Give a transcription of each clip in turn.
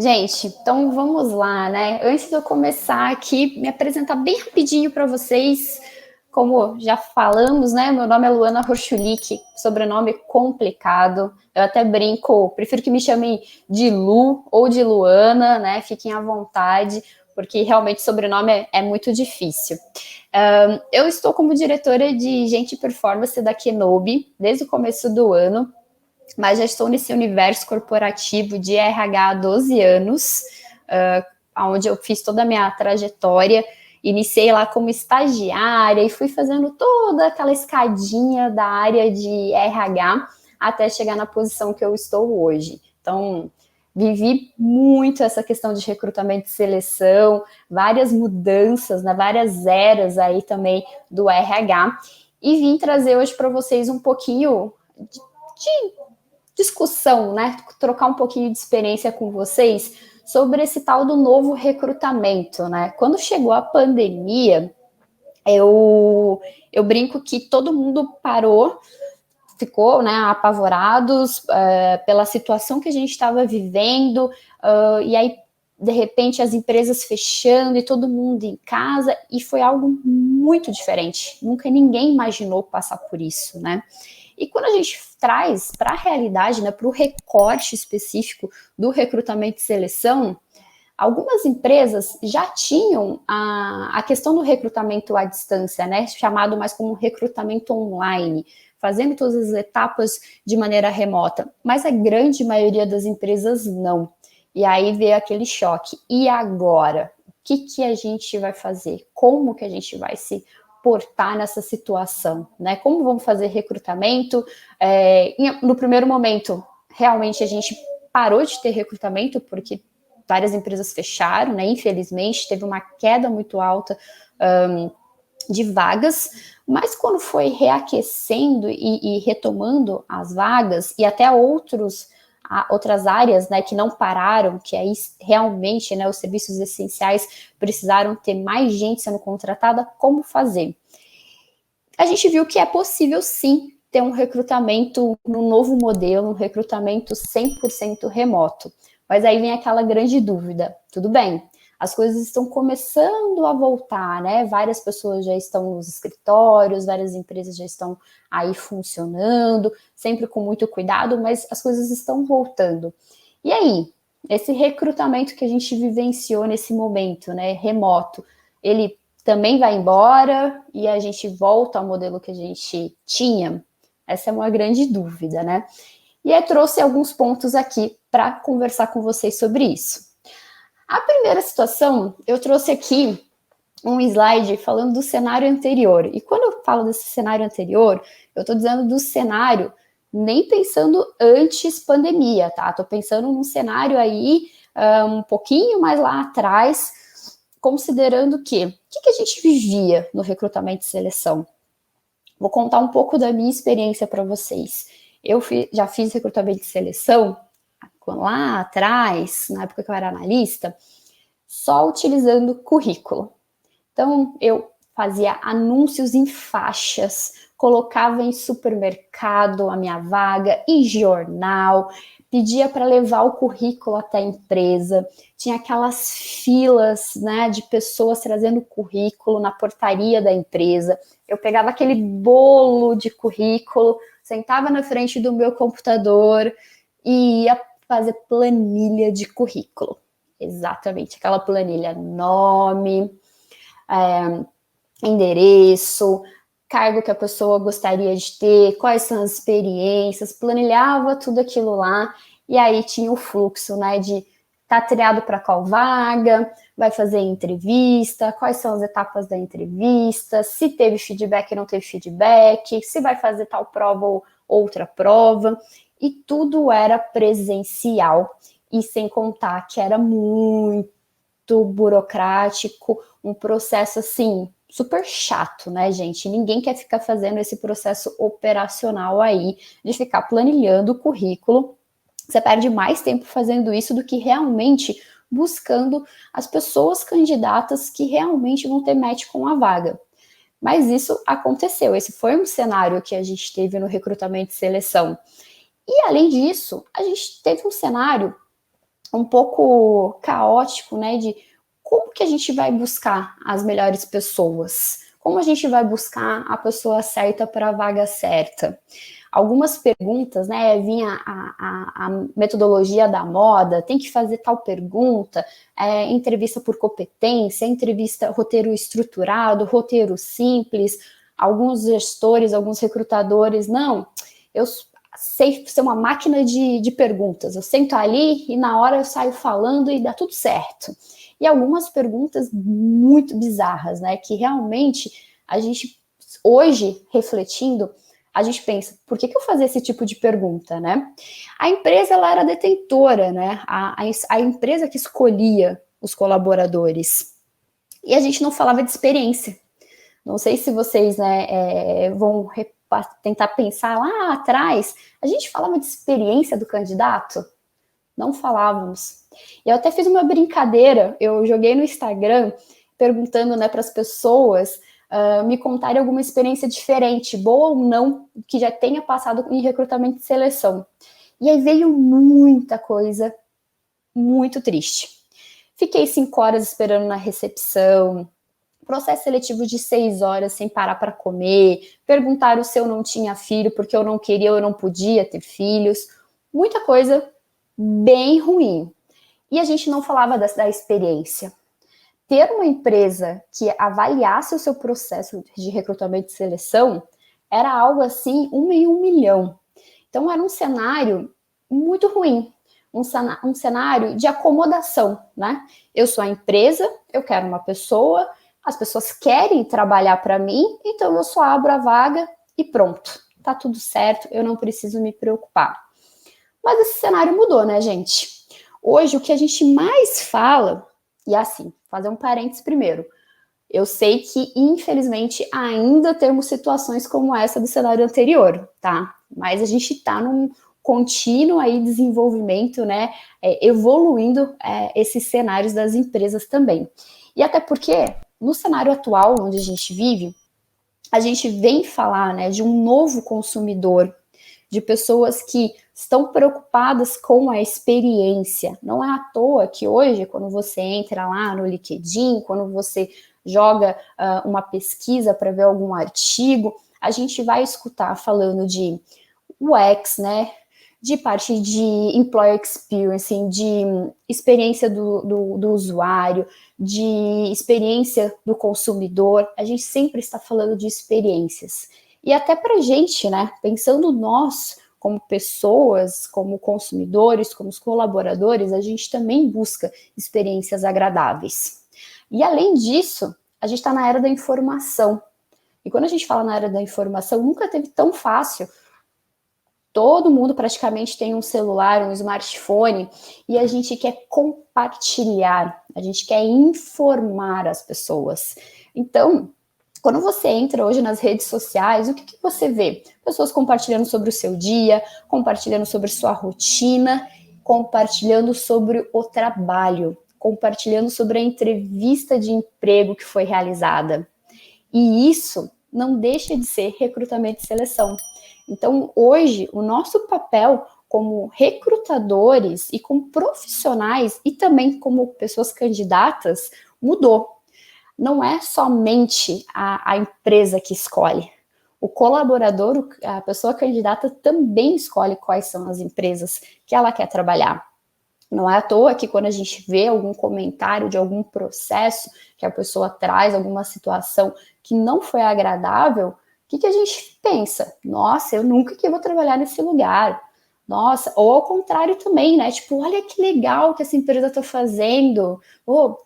Gente, então vamos lá, né? Antes de eu começar aqui, me apresentar bem rapidinho para vocês, como já falamos, né? Meu nome é Luana Rochulik, sobrenome complicado. Eu até brinco, prefiro que me chamem de Lu ou de Luana, né? Fiquem à vontade, porque realmente sobrenome é muito difícil. Eu estou como diretora de Gente Performance da Kenobi desde o começo do ano, mas já estou nesse universo corporativo de RH há 12 anos, onde eu fiz toda a minha trajetória. Iniciei lá como estagiária e fui fazendo toda aquela escadinha da área de RH até chegar na posição que eu estou hoje. Então, vivi muito essa questão de recrutamento e seleção, várias mudanças, né, várias eras aí também do RH, e vim trazer hoje para vocês um pouquinho de discussão, né? Trocar um pouquinho de experiência com vocês sobre esse tal do novo recrutamento, né? Quando chegou a pandemia, eu brinco que todo mundo parou, ficou, né, apavorados pela situação que a gente estava vivendo, e aí de repente as empresas fechando e todo mundo em casa, e foi algo muito diferente. Nunca ninguém imaginou passar por isso, né? E quando a gente traz para a realidade, né, para o recorte específico do recrutamento e seleção, algumas empresas já tinham a questão do recrutamento à distância, né, chamado mais como recrutamento online, fazendo todas as etapas de maneira remota, mas a grande maioria das empresas não. E aí veio aquele choque. E agora? O que a gente vai fazer? Como que a gente vai se portar nessa situação, né? Como vamos fazer recrutamento? No primeiro momento, realmente a gente parou de ter recrutamento porque várias empresas fecharam, né? Infelizmente, teve uma queda muito alta de vagas, mas quando foi reaquecendo e retomando as vagas, e até outras áreas, né, que não pararam, que aí realmente, né, os serviços essenciais precisaram ter mais gente sendo contratada, como fazer? A gente viu que é possível sim ter um recrutamento no novo modelo, um recrutamento 100% remoto. Mas aí vem aquela grande dúvida, tudo bem, as coisas estão começando a voltar, né? Várias pessoas já estão nos escritórios, várias empresas já estão aí funcionando, sempre com muito cuidado, mas as coisas estão voltando. E aí, esse recrutamento que a gente vivenciou nesse momento, né, remoto, ele também vai embora e a gente volta ao modelo que a gente tinha? Essa é uma grande dúvida, né? E eu trouxe alguns pontos aqui para conversar com vocês sobre isso. A primeira situação, eu trouxe aqui um slide falando do cenário anterior. E quando eu falo desse cenário anterior, eu estou dizendo do cenário nem pensando antes pandemia, tá? Estou pensando num cenário aí um pouquinho mais lá atrás, considerando que o que a gente vivia no recrutamento e seleção. Vou contar um pouco da minha experiência para vocês. Eu já fiz recrutamento e seleção lá atrás, na época que eu era analista, só utilizando currículo. Então, eu fazia anúncios em faixas, colocava em supermercado a minha vaga, em jornal, pedia para levar o currículo até a empresa, tinha aquelas filas, né, de pessoas trazendo currículo na portaria da empresa. Eu pegava aquele bolo de currículo, sentava na frente do meu computador e ia fazer planilha de currículo. Exatamente, aquela planilha, nome, endereço, cargo que a pessoa gostaria de ter, quais são as experiências, planilhava tudo aquilo lá, e aí tinha o fluxo, né, de tá triado para qual vaga, vai fazer entrevista, quais são as etapas da entrevista, se teve feedback ou não teve feedback, se vai fazer tal prova ou outra prova, e tudo era presencial, e sem contar que era muito burocrático, um processo assim super chato, né, gente? Ninguém quer ficar fazendo esse processo operacional aí de ficar planilhando o currículo. Você perde mais tempo fazendo isso do que realmente buscando as pessoas candidatas que realmente vão ter match com a vaga. Mas isso aconteceu, esse foi um cenário que a gente teve no recrutamento e seleção. E além disso, a gente teve um cenário um pouco caótico, né, de como que a gente vai buscar as melhores pessoas, como a gente vai buscar a pessoa certa para a vaga certa. Algumas perguntas, né, vinha a metodologia da moda, tem que fazer tal pergunta, entrevista por competência, entrevista, roteiro estruturado, roteiro simples, alguns gestores, alguns recrutadores, não, eu sei ser uma máquina de perguntas, eu sento ali e na hora eu saio falando e dá tudo certo. E algumas perguntas muito bizarras, né, que realmente a gente, hoje, refletindo, a gente pensa, por que eu fazia esse tipo de pergunta, né? A empresa, ela era detentora, né? A empresa que escolhia os colaboradores. E a gente não falava de experiência. Não sei se vocês, né, vão tentar pensar lá atrás, a gente falava de experiência do candidato? Não falávamos. E eu até fiz uma brincadeira, eu joguei no Instagram perguntando, né, para as pessoas me contarem alguma experiência diferente, boa ou não, que já tenha passado em recrutamento e seleção. E aí veio muita coisa muito triste. Fiquei 5 horas esperando na recepção, processo seletivo de 6 horas sem parar para comer, perguntaram se eu não tinha filho, porque eu não queria ou eu não podia ter filhos, muita coisa bem ruim. E a gente não falava da experiência. Ter uma empresa que avaliasse o seu processo de recrutamento e seleção era algo assim, 1 em 1 milhão. Então era um cenário muito ruim, um cenário de acomodação, né? Eu sou a empresa, eu quero uma pessoa, as pessoas querem trabalhar para mim, então eu só abro a vaga e pronto, tá tudo certo, eu não preciso me preocupar. Mas esse cenário mudou, né, gente? Hoje o que a gente mais fala, e assim, fazer um parênteses primeiro, eu sei que, infelizmente, ainda temos situações como essa do cenário anterior, tá? Mas a gente está num contínuo aí desenvolvimento, né? Evoluindo esses cenários das empresas também. E até porque, no cenário atual, onde a gente vem falar, né, de um novo consumidor, de pessoas que estão preocupadas com a experiência. Não é à toa que hoje, quando você entra lá no LinkedIn, quando você joga uma pesquisa para ver algum artigo, a gente vai escutar falando de UX, né? De parte de employer experience, de experiência do usuário, de experiência do consumidor. A gente sempre está falando de experiências. E até para a gente, né? Pensando nós como pessoas, como consumidores, como colaboradores, a gente também busca experiências agradáveis. E além disso, a gente está na era da informação. E quando a gente fala na era da informação, nunca teve tão fácil. Todo mundo praticamente tem um celular, um smartphone, e a gente quer compartilhar, a gente quer informar as pessoas. Então, quando você entra hoje nas redes sociais, o que você vê? Pessoas compartilhando sobre o seu dia, compartilhando sobre sua rotina, compartilhando sobre o trabalho, compartilhando sobre a entrevista de emprego que foi realizada. E isso não deixa de ser recrutamento e seleção. Então, hoje, o nosso papel como recrutadores e como profissionais e também como pessoas candidatas mudou. Não é somente a empresa que escolhe. O colaborador, a pessoa candidata também escolhe quais são as empresas que ela quer trabalhar. Não é à toa que quando a gente vê algum comentário de algum processo que a pessoa traz, alguma situação que não foi agradável, o que a gente pensa? Nossa, eu nunca que vou trabalhar nesse lugar. Nossa, ou ao contrário também, né? Tipo, olha que legal que essa empresa está fazendo.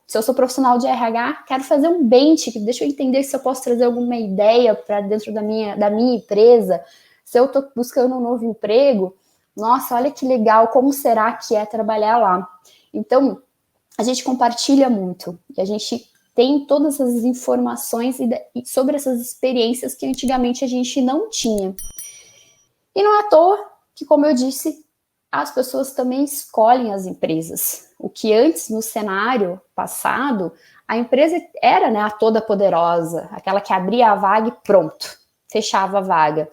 Se eu sou profissional de RH, quero fazer um bench, deixa eu entender se eu posso trazer alguma ideia para dentro da minha empresa. Se eu estou buscando um novo emprego, nossa, olha que legal, como será que é trabalhar lá? Então, a gente compartilha muito, e a gente tem todas essas informações sobre essas experiências que antigamente a gente não tinha. E não é à toa que, como eu disse, as pessoas também escolhem as empresas. O que antes, no cenário passado, a empresa era, né, a toda poderosa, aquela que abria a vaga e pronto, fechava a vaga.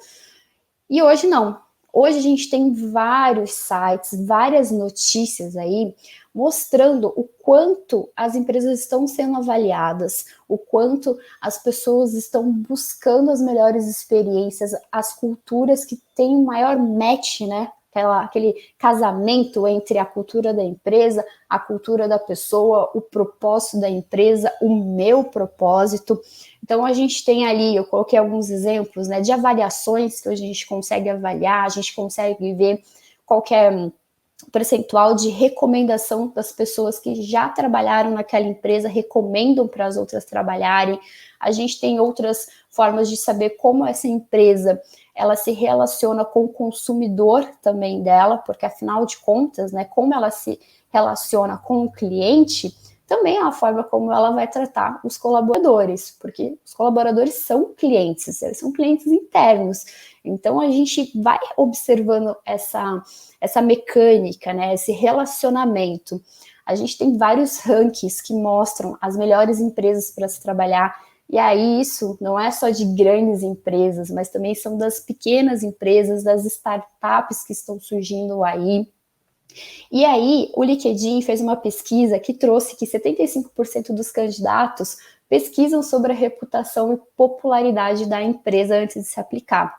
E hoje não. Hoje a gente tem vários sites, várias notícias aí, mostrando o quanto as empresas estão sendo avaliadas, o quanto as pessoas estão buscando as melhores experiências, as culturas que têm o maior match, né? Aquele casamento entre a cultura da empresa, a cultura da pessoa, o propósito da empresa, o meu propósito. Então, a gente tem ali, eu coloquei alguns exemplos, né, de avaliações que a gente consegue avaliar, a gente consegue ver qual que é o percentual de recomendação das pessoas que já trabalharam naquela empresa, recomendam para as outras trabalharem. A gente tem outras formas de saber como essa empresa ela se relaciona com o consumidor também dela, porque afinal de contas, né, como ela se relaciona com o cliente, também é a forma como ela vai tratar os colaboradores, porque os colaboradores são clientes, eles são clientes internos. Então a gente vai observando essa mecânica, né, esse relacionamento. A gente tem vários rankings que mostram as melhores empresas para se trabalhar. E aí isso não é só de grandes empresas, mas também são das pequenas empresas, das startups que estão surgindo aí. E aí o LinkedIn fez uma pesquisa que trouxe que 75% dos candidatos pesquisam sobre a reputação e popularidade da empresa antes de se aplicar.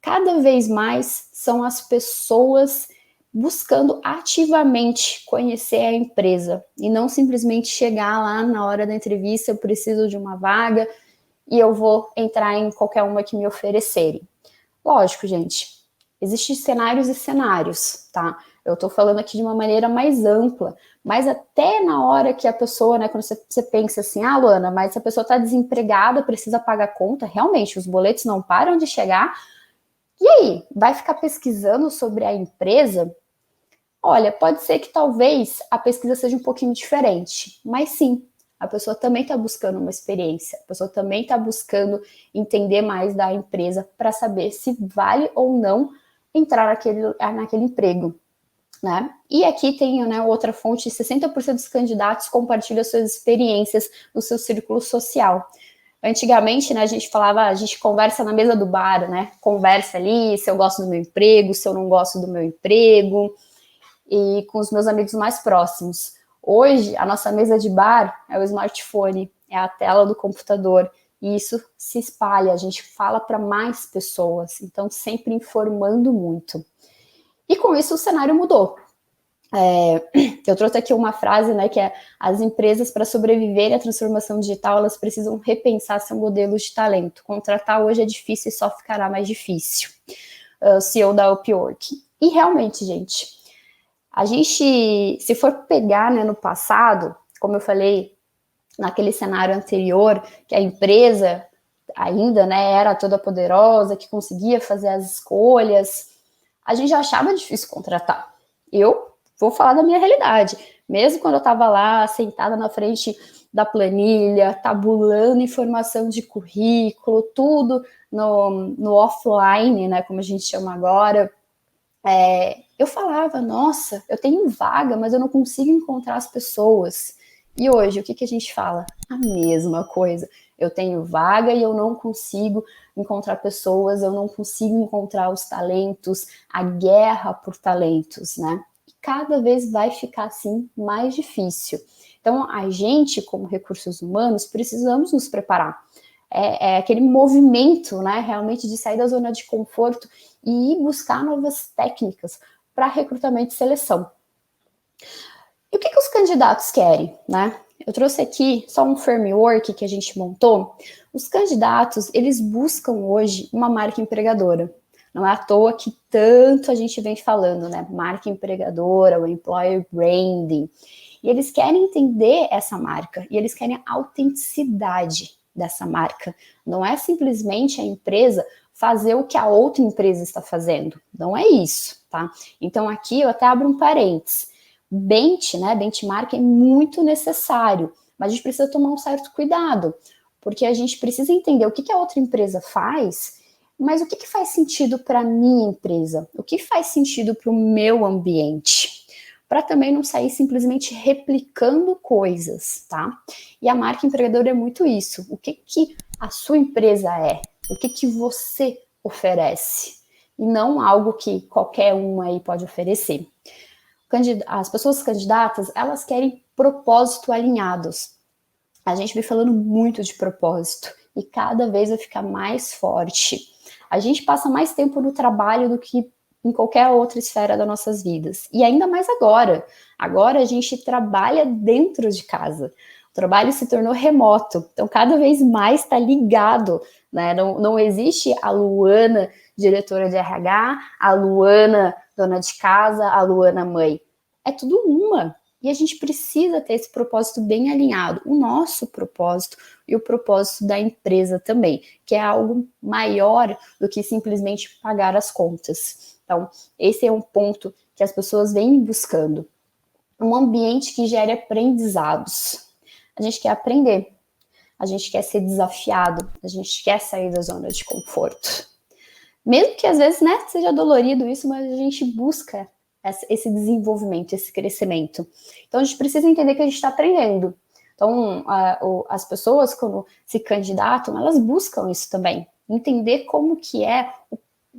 Cada vez mais são as pessoas buscando ativamente conhecer a empresa e não simplesmente chegar lá na hora da entrevista, eu preciso de uma vaga e eu vou entrar em qualquer uma que me oferecerem. Lógico, gente, existem cenários e cenários, tá? Eu tô falando aqui de uma maneira mais ampla, mas até na hora que a pessoa, né, quando você pensa assim, ah, Luana, mas se a pessoa tá desempregada, precisa pagar conta, realmente, os boletos não param de chegar, e aí, vai ficar pesquisando sobre a empresa? Olha, pode ser que talvez a pesquisa seja um pouquinho diferente, mas sim, a pessoa também está buscando uma experiência, a pessoa também está buscando entender mais da empresa para saber se vale ou não entrar naquele emprego, né? E aqui tem, né, outra fonte, 60% dos candidatos compartilham suas experiências no seu círculo social. Antigamente, né, a gente falava, a gente conversa na mesa do bar, né? Conversa ali se eu gosto do meu emprego, se eu não gosto do meu emprego, e com os meus amigos mais próximos. Hoje, a nossa mesa de bar é o smartphone, é a tela do computador, e isso se espalha, a gente fala para mais pessoas, então sempre informando muito. E com isso o cenário mudou. Eu trouxe aqui uma frase, né, que é: as empresas, para sobreviver à transformação digital, elas precisam repensar seu modelo de talento. Contratar hoje é difícil e só ficará mais difícil. CEO da Upwork. E realmente, gente, a gente, se for pegar, né, no passado, como eu falei, naquele cenário anterior, que a empresa ainda, né, era toda poderosa, que conseguia fazer as escolhas, a gente já achava difícil contratar. Eu vou falar da minha realidade. Mesmo quando eu estava lá, sentada na frente da planilha, tabulando informação de currículo, tudo no offline, né, como a gente chama agora, eu falava, nossa, eu tenho vaga, mas eu não consigo encontrar as pessoas. E hoje, o que a gente fala? A mesma coisa. Eu tenho vaga e eu não consigo encontrar pessoas, eu não consigo encontrar os talentos, a guerra por talentos, né? E cada vez vai ficar assim mais difícil. Então, a gente, como recursos humanos, precisamos nos preparar. É aquele movimento, né, realmente de sair da zona de conforto e ir buscar novas técnicas para recrutamento e seleção. E o que os candidatos querem, né? Eu trouxe aqui só um framework que a gente montou. Os candidatos, eles buscam hoje uma marca empregadora. Não é à toa que tanto a gente vem falando, né? Marca empregadora, o employer branding. E eles querem entender essa marca, e eles querem a autenticidade dessa marca. Não é simplesmente a empresa fazer o que a outra empresa está fazendo. Não é isso, tá? Então aqui eu até abro um parênteses. Benchmark é muito necessário, mas a gente precisa tomar um certo cuidado, porque a gente precisa entender o que a outra empresa faz, mas o que faz sentido para a minha empresa, o que faz sentido para o meu ambiente, para também não sair simplesmente replicando coisas, tá? E a marca empregadora é muito isso, o que a sua empresa é, o que você oferece, e não algo que qualquer um aí pode oferecer. O as pessoas candidatas, elas querem propósito alinhados. A gente vem falando muito de propósito e cada vez vai ficar mais forte. A gente passa mais tempo no trabalho do que em qualquer outra esfera das nossas vidas. E ainda mais agora. Agora a gente trabalha dentro de casa. O trabalho se tornou remoto. Então, cada vez mais está ligado, né? Não existe a Luana, diretora de RH, a Luana, dona de casa, a Luana, mãe. É tudo uma. E a gente precisa ter esse propósito bem alinhado. O nosso propósito e o propósito da empresa também, que é algo maior do que simplesmente pagar as contas. Então, esse é um ponto que as pessoas vêm buscando. Um ambiente que gere aprendizados. A gente quer aprender, a gente quer ser desafiado, a gente quer sair da zona de conforto. Mesmo que às vezes, né, seja dolorido isso, mas a gente busca esse desenvolvimento, esse crescimento. Então, a gente precisa entender que a gente está aprendendo. Então, as pessoas, quando se candidatam, elas buscam isso também. Entender como que é o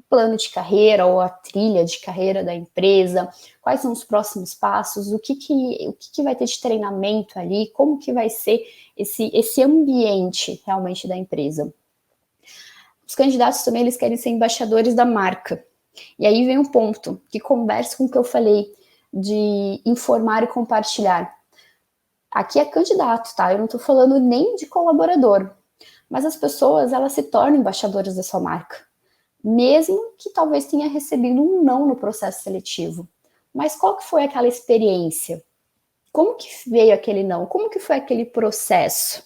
plano de carreira ou a trilha de carreira da empresa, quais são os próximos passos, o que vai ter de treinamento ali, como que vai ser esse ambiente realmente da empresa. Os candidatos também, eles querem ser embaixadores da marca. E aí vem um ponto que conversa com o que eu falei de informar e compartilhar. Aqui é candidato, tá? Eu não estou falando nem de colaborador. Mas as pessoas, elas se tornam embaixadoras da sua marca. Mesmo que talvez tenha recebido um não no processo seletivo. Mas qual que foi aquela experiência? Como que veio aquele não? Como que foi aquele processo?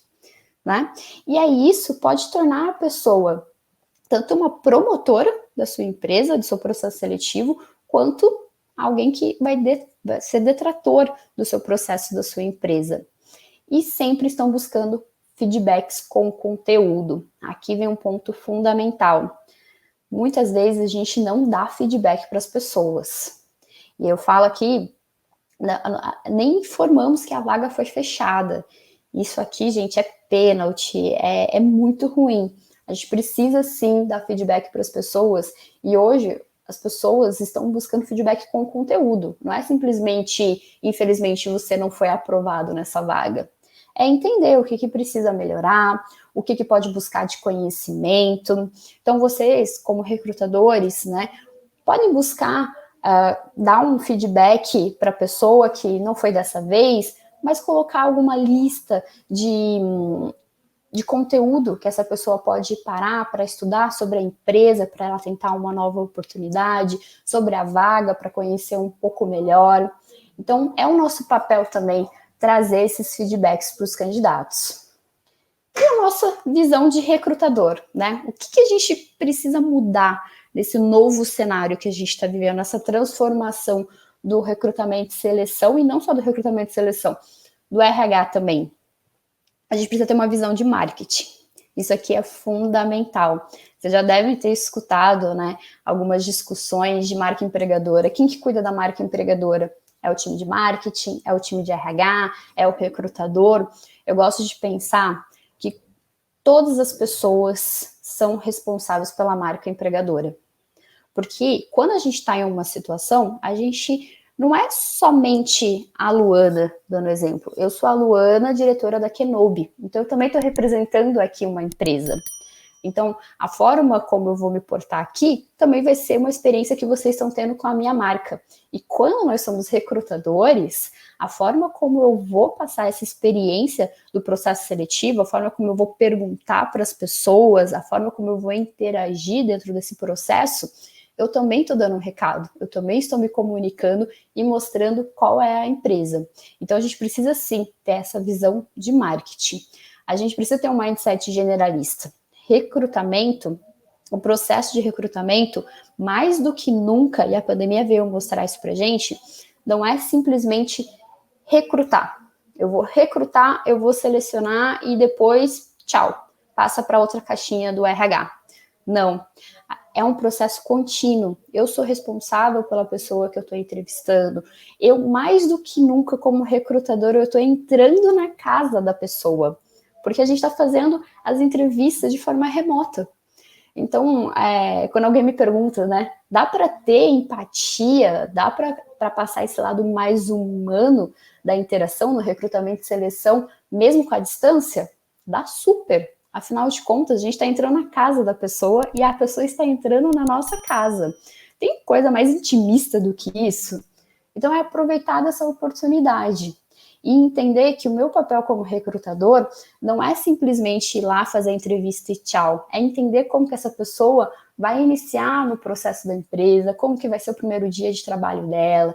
Né? E aí isso pode tornar a pessoa tanto uma promotora da sua empresa, do seu processo seletivo, quanto alguém que vai ser detrator do seu processo da sua empresa. E sempre estão buscando feedbacks com conteúdo. Aqui vem um ponto fundamental. Muitas vezes a gente não dá feedback para as pessoas. E eu falo aqui, nem informamos que a vaga foi fechada. Isso aqui, gente, é pênalti, é muito ruim. A gente precisa sim dar feedback para as pessoas. E hoje as pessoas estão buscando feedback com conteúdo. Não é simplesmente, infelizmente, você não foi aprovado nessa vaga. É entender o que precisa melhorar, o que pode buscar de conhecimento. Então, vocês, como recrutadores, né, podem buscar dar um feedback para a pessoa que não foi dessa vez, mas colocar alguma lista de conteúdo que essa pessoa pode parar para estudar sobre a empresa, para ela tentar uma nova oportunidade, sobre a vaga, para conhecer um pouco melhor. Então, é o nosso papel também trazer esses feedbacks para os candidatos. E a nossa visão de recrutador, né? O que a gente precisa mudar nesse novo cenário que a gente está vivendo, essa transformação do recrutamento e seleção, e não só do recrutamento e seleção, do RH também. A gente precisa ter uma visão de marketing. Isso aqui é fundamental. Vocês já devem ter escutado, né, algumas discussões de marca empregadora. Quem que cuida da marca empregadora? É o time de marketing, é o time de RH, é o recrutador. Eu gosto de pensar que todas as pessoas são responsáveis pela marca empregadora. Porque quando a gente está em uma situação, a gente não é somente a Luana, dando exemplo. Eu sou a Luana, diretora da Kenobi. Então, eu também estou representando aqui uma empresa. Então, a forma como eu vou me portar aqui também vai ser uma experiência que vocês estão tendo com a minha marca. E quando nós somos recrutadores, a forma como eu vou passar essa experiência do processo seletivo, a forma como eu vou perguntar para as pessoas, a forma como eu vou interagir dentro desse processo, eu também estou dando um recado, eu também estou me comunicando e mostrando qual é a empresa. Então, a gente precisa sim ter essa visão de marketing. A gente precisa ter um mindset generalista. Recrutamento, o processo de recrutamento, mais do que nunca, e a pandemia veio mostrar isso pra gente, não é simplesmente recrutar. Eu vou recrutar, eu vou selecionar e depois, tchau, passa para outra caixinha do RH. Não, é um processo contínuo. Eu sou responsável pela pessoa que eu estou entrevistando. Eu, mais do que nunca, como recrutador, eu estou entrando na casa da pessoa, porque a gente está fazendo as entrevistas de forma remota. Então, quando alguém me pergunta, né, dá para ter empatia, dá para para passar esse lado mais humano da interação no recrutamento e seleção, mesmo com a distância? Dá super. Afinal de contas, a gente está entrando na casa da pessoa e a pessoa está entrando na nossa casa. Tem coisa mais intimista do que isso? Então, é aproveitar dessa oportunidade e entender que o meu papel como recrutador não é simplesmente ir lá fazer a entrevista e tchau, é entender como que essa pessoa vai iniciar no processo da empresa, como que vai ser o primeiro dia de trabalho dela,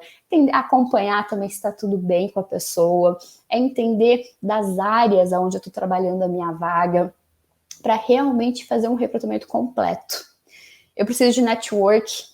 acompanhar também se está tudo bem com a pessoa, é entender das áreas onde eu estou trabalhando a minha vaga, para realmente fazer um recrutamento completo. Eu preciso de network,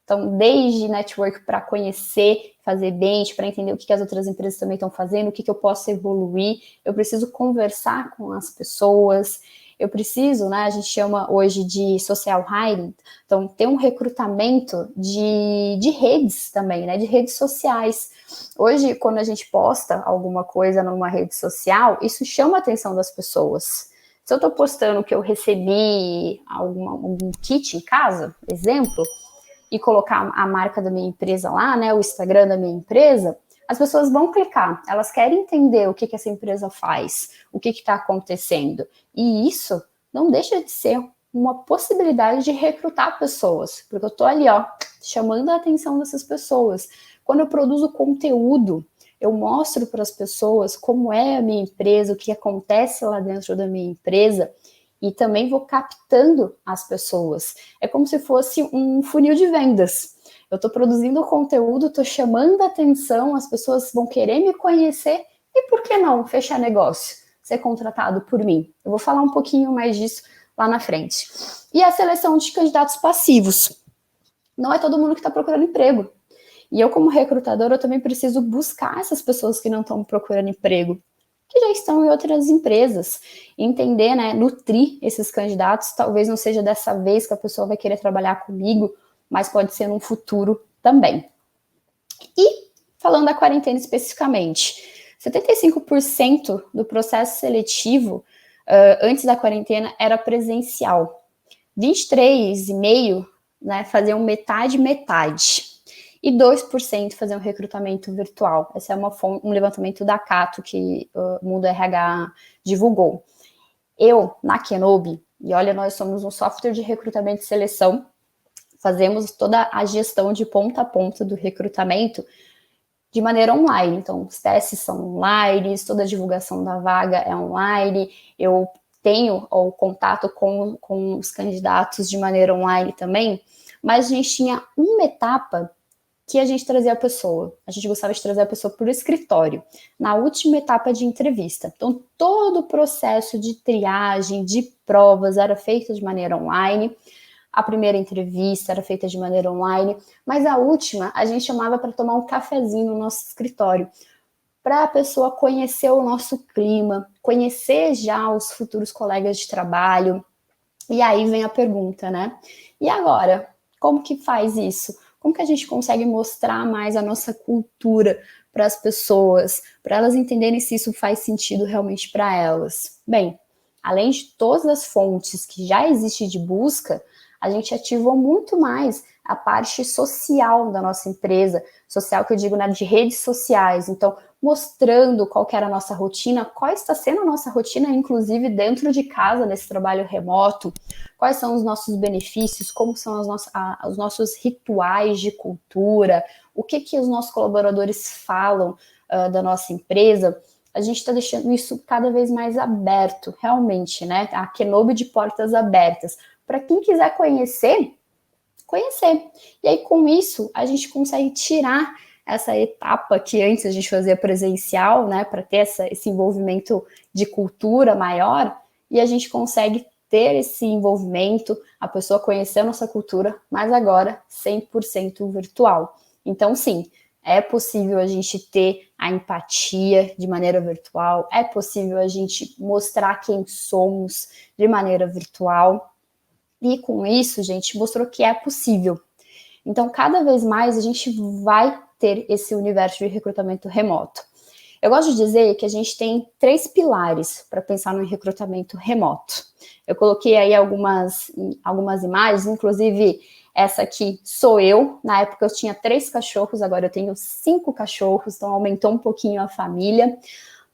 então desde network para conhecer, fazer bench, para entender o que as outras empresas também estão fazendo, o que eu posso evoluir, eu preciso conversar com as pessoas, eu preciso, né, a gente chama hoje de social hiring, então ter um recrutamento de redes também, né, de redes sociais. Hoje, quando a gente posta alguma coisa numa rede social, isso chama a atenção das pessoas. Se eu estou postando que eu recebi algum kit em casa, exemplo, e colocar a marca da minha empresa lá, né, o Instagram da minha empresa, as pessoas vão clicar, elas querem entender o que essa empresa faz, o que está acontecendo. E isso não deixa de ser uma possibilidade de recrutar pessoas, porque eu estou ali, ó, chamando a atenção dessas pessoas. Quando eu produzo conteúdo, eu mostro para as pessoas como é a minha empresa, o que acontece lá dentro da minha empresa, e também vou captando as pessoas. É como se fosse um funil de vendas. Eu estou produzindo conteúdo, estou chamando a atenção, as pessoas vão querer me conhecer, e por que não fechar negócio, ser contratado por mim? Eu vou falar um pouquinho mais disso lá na frente. E a seleção de candidatos passivos. Não é todo mundo que está procurando emprego. E eu, como recrutador, eu também preciso buscar essas pessoas que não estão procurando emprego, que já estão em outras empresas, entender, né, nutrir esses candidatos. Talvez não seja dessa vez que a pessoa vai querer trabalhar comigo, mas pode ser num futuro também. E, falando da quarentena especificamente, 75% do processo seletivo antes da quarentena era presencial. 23,5%, né, faziam metade. E 2% fazer um recrutamento virtual. Esse é um levantamento da Cato que o Mundo RH divulgou. Eu, na Kenobi, e olha, nós somos um software de recrutamento e seleção, fazemos toda a gestão de ponta a ponta do recrutamento de maneira online. Então, os testes são online, toda a divulgação da vaga é online, eu tenho o contato com os candidatos de maneira online também, mas a gente tinha uma etapa que a gente trazia a pessoa. A gente gostava de trazer a pessoa para o escritório, na última etapa de entrevista. Então, todo o processo de triagem, de provas, era feito de maneira online. A primeira entrevista era feita de maneira online, mas a última a gente chamava para tomar um cafezinho no nosso escritório, para a pessoa conhecer o nosso clima, conhecer já os futuros colegas de trabalho. E aí vem a pergunta, né? E agora, como que faz isso? Como que a gente consegue mostrar mais a nossa cultura para as pessoas, para elas entenderem se isso faz sentido realmente para elas? Bem, além de todas as fontes que já existem de busca, a gente ativou muito mais a parte social da nossa empresa, social que eu digo, né, de redes sociais. Então, mostrando qual que era a nossa rotina, qual está sendo a nossa rotina, inclusive dentro de casa, nesse trabalho remoto, quais são os nossos benefícios, como são os nossos rituais de cultura, o que os nossos colaboradores falam da nossa empresa. A gente está deixando isso cada vez mais aberto, realmente, né? A Kenobi de portas abertas. Para quem quiser conhecer. E aí, com isso, a gente consegue tirar essa etapa que antes a gente fazia presencial, né, para ter esse envolvimento de cultura maior, e a gente consegue ter esse envolvimento, a pessoa conhecer a nossa cultura, mas agora 100% virtual. Então, sim, é possível a gente ter a empatia de maneira virtual, é possível a gente mostrar quem somos de maneira virtual, e com isso, gente, mostrou que é possível. Então, cada vez mais a gente vai ter esse universo de recrutamento remoto. Eu gosto de dizer que a gente tem 3 pilares para pensar no recrutamento remoto. Eu coloquei aí algumas imagens, inclusive Essa aqui sou eu. Na época eu tinha 3 cachorros, agora eu tenho 5 cachorros, então aumentou um pouquinho a família.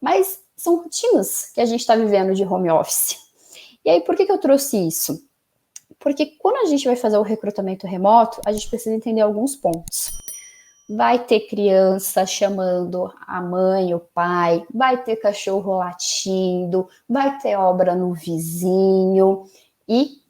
Mas são rotinas que a gente está vivendo de home office. E aí, por que eu trouxe isso? Porque quando a gente vai fazer o recrutamento remoto, a gente precisa entender alguns pontos. Vai ter criança chamando a mãe, o pai, vai ter cachorro latindo, vai ter obra no vizinho, e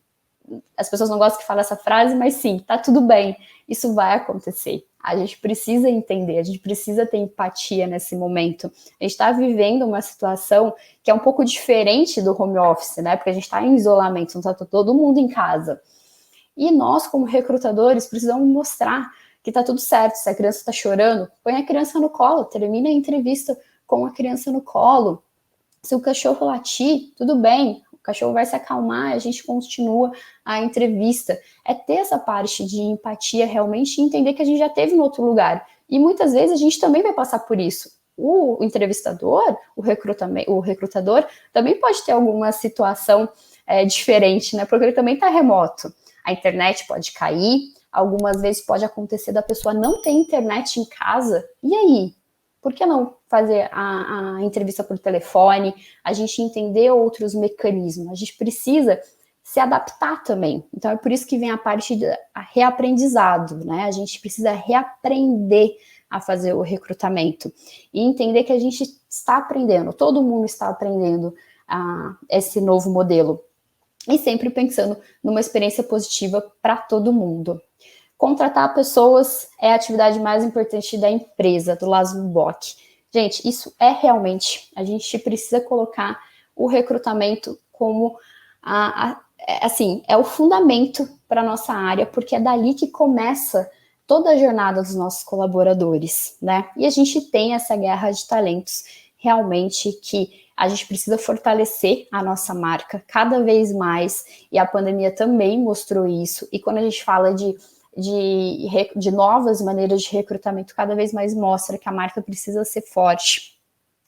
as pessoas não gostam que fale essa frase, mas sim, tá tudo bem, isso vai acontecer. A gente precisa entender, a gente precisa ter empatia nesse momento. A gente está vivendo uma situação que é um pouco diferente do home office, né? Porque a gente está em isolamento, não está todo mundo em casa. E nós, como recrutadores, precisamos mostrar que tá tudo certo. Se a criança está chorando, põe a criança no colo, termina a entrevista com a criança no colo. Se o cachorro latir, tudo bem, o cachorro vai se acalmar, a gente continua a entrevista. É ter essa parte de empatia realmente e entender que a gente já esteve em outro lugar. E muitas vezes a gente também vai passar por isso. O entrevistador, o recrutador, também pode ter alguma situação diferente, né? Porque ele também está remoto. A internet pode cair, algumas vezes pode acontecer da pessoa não ter internet em casa. E aí? Por que não fazer a entrevista por telefone? A gente entender outros mecanismos. A gente precisa se adaptar também. Então é por isso que vem a parte de reaprendizado, né? A gente precisa reaprender a fazer o recrutamento e entender que a gente está aprendendo, todo mundo está aprendendo esse novo modelo. E sempre pensando numa experiência positiva para todo mundo. Contratar pessoas é a atividade mais importante da empresa, do Laszlo Bock. Gente, isso é realmente, a gente precisa colocar o recrutamento como, assim, é o fundamento para a nossa área, porque é dali que começa toda a jornada dos nossos colaboradores, né? E a gente tem essa guerra de talentos, realmente, que a gente precisa fortalecer a nossa marca cada vez mais, e a pandemia também mostrou isso. E quando a gente fala de novas maneiras de recrutamento, cada vez mais mostra que a marca precisa ser forte.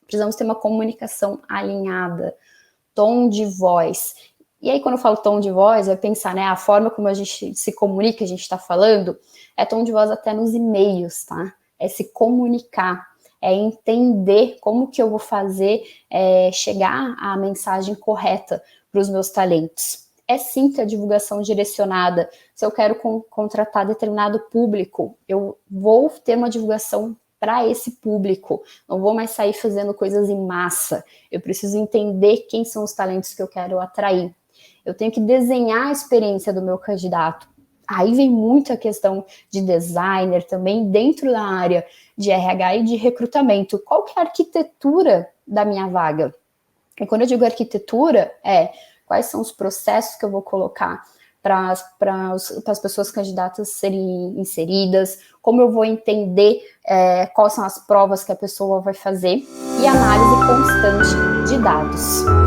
Precisamos ter uma comunicação alinhada, tom de voz. E aí, quando eu falo tom de voz, vai pensar, né, a forma como a gente se comunica, a gente está falando, é tom de voz até nos e-mails, tá? É se comunicar, é entender como que eu vou fazer chegar a mensagem correta para os meus talentos. É sim ter a divulgação direcionada. Se eu quero contratar determinado público, eu vou ter uma divulgação para esse público. Não vou mais sair fazendo coisas em massa. Eu preciso entender quem são os talentos que eu quero atrair. Eu tenho que desenhar a experiência do meu candidato. Aí vem muito a questão de designer também dentro da área de RH e de recrutamento. Qual que é a arquitetura da minha vaga? E quando eu digo arquitetura, quais são os processos que eu vou colocar para as pessoas candidatas serem inseridas, como eu vou entender quais são as provas que a pessoa vai fazer, e análise constante de dados.